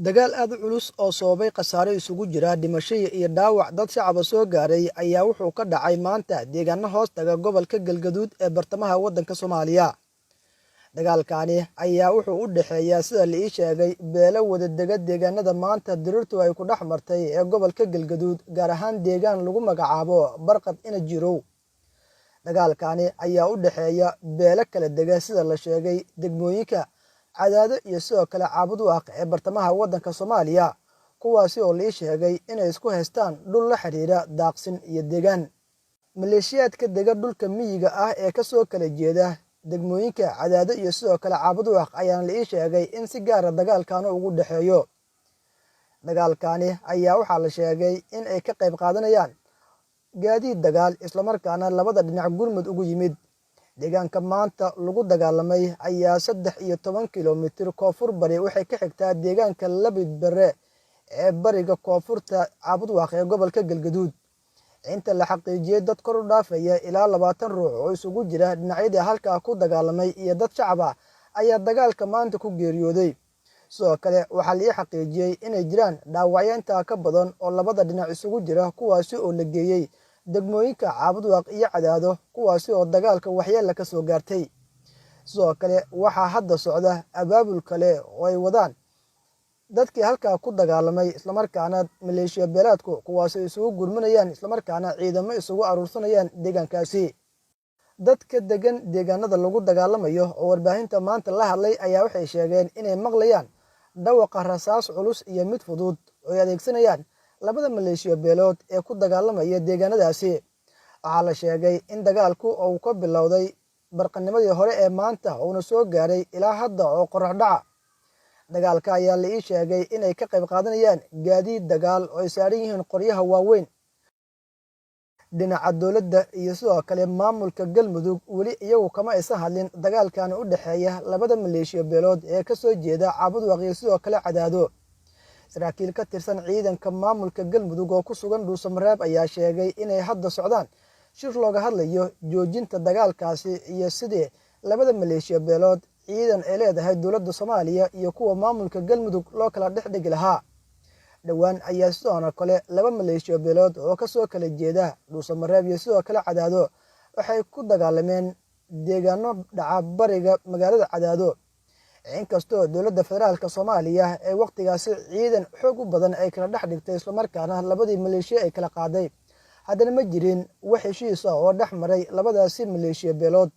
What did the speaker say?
Dagaal aad u culus oo sababay khasaare isugu jira dhimasho iyo dhaawac dad shacab soo gaaray ayaa wuxuu ka dhacay maanta deegaano hoos taga gobolka Galgaduud ee bartamaha waddanka Soomaaliya. Dagaalkani ayaa wuxuu u dhaxeeyaa sida la ii sheegay beelo wada dega deegaanada maanta dirirtu ay ku dhex martay ee gobolka Galgaduud gaar ahaan deegaan lagu magacaabo Barqad ina Jirow. Dagaalkani ayaa u dhaxeeya beelo kala dega sida la sheegay degmooyinka Cadaado iyo sidoo kale Caabudaaq ee bartamaha waddanka Soomaaliya kuwaasi oo la ii sheegay inay isku haystaan dhul la xiriira daaqsin iyo deegaan. Maleeshiyaadka dega dhulka miyiga ah ee ka soo kala jeeda degmooyinka Cadaado iyo sidoo kale Caabudaaq ayaa la ii sheegay in si gaar ah dagaalkan ugu dhaxeeyo. Dagaalkani ayaa waxaa la sheegay in ay ka qayb qaadanayaan gaadiid dagaal isla markaana labada dhinac gurmud ugu yimid. Deegaanka maanta lagu dagaalamay ayaa 13 kiiloomitir koonfur bari waxay ka xigtaa deegaanka Labid-Bare ee bariga koonfurta Caabudaaq ee gobolka Galgaduud. Inta la xaqiijiyay dad kor u dhaafaya ilaa 20 ruux oo isugu jira dhinacyada halka ku dagaalamay iyo dad shacab ah ayaa dagaalka maanta ku geeriyooday. Sidoo kale waxaa la xaqiijiyay inay jiraan dhaawacyo inta ka badan oo labada dhinac isugu jira kuwaasi oo la geeyay degmooyinka Caabudaaq iyo Cadaado kuwaasi oo dagaalka waxyeello ka soo gaartay. Sidoo kale waxaa hadda socda abaabul kale oo ay wadaan dadkii halka ku dagaalamay isla markaana maleeshiya beelaadku kuwaasi isugu gurmanayaan isla markaana ciidamo isugu aruursanayaan deegaankaasi. Dadka degan deegaanada lagu dagaalamayo oo warbaahinta maanta la hadlay ayaa waxay sheegeen inay maqlayaan dhawaqa rasaas culus iyo mid fudud oo ay adeegsanayaan labada maleeshiya beelood ee ku dagaalamaya deegaanadaasi. Waxaa la sheegay in dagaalku uu ka bilowday barqanimadii hore ee maanta uuna soo gaaray ilaa hadda oo qorax dhaca. Dagaalka ayaa la ii sheegay inay ka qayb qaadanayaan gaadiid dagaal oo ay saaran yihiin qoryaha waaweyn. Dhinaca dowladda iyo sidoo kale maamulka Galmudug weli iyagu kama aysan hadlin dagaalkan u dhaxeeya labada maleeshiya beelood ee ka soo jeeda Caabudaaq iyo sidoo kale Cadaado. Saraakiil ka tirsan ciidanka maamulka Galmudug oo ku sugan Dhuusamareeb ayaa sheegay inay hadda socdaan shir looga hadlayo joojinta dagaalkaasi iyo sidii labada maleeshiya beelood ciidan ay leedahay dowladda Soomaaliya iyo kuwa maamulka Galmudug loo kala dhexdhigi lahaa. Dhawaan ayaa sidoo kale laba maleeshiya beelood oo ka soo kala jeeda Dhuusamareeb iyo sidoo kale Cadaado waxay ku dagaalameen deegaano dhaca bariga magaalada Cadaado. Inkastoo dowladda federaalka Soomaaliya ee waqtigaasi ciidan xoog u badan ay kala dhex dhigtay isla markaana labadii maleeshiya ay kala qaaday haddana ma jirin wax heshiis ah oo dhex maray labadaasi maleeshiya beelood.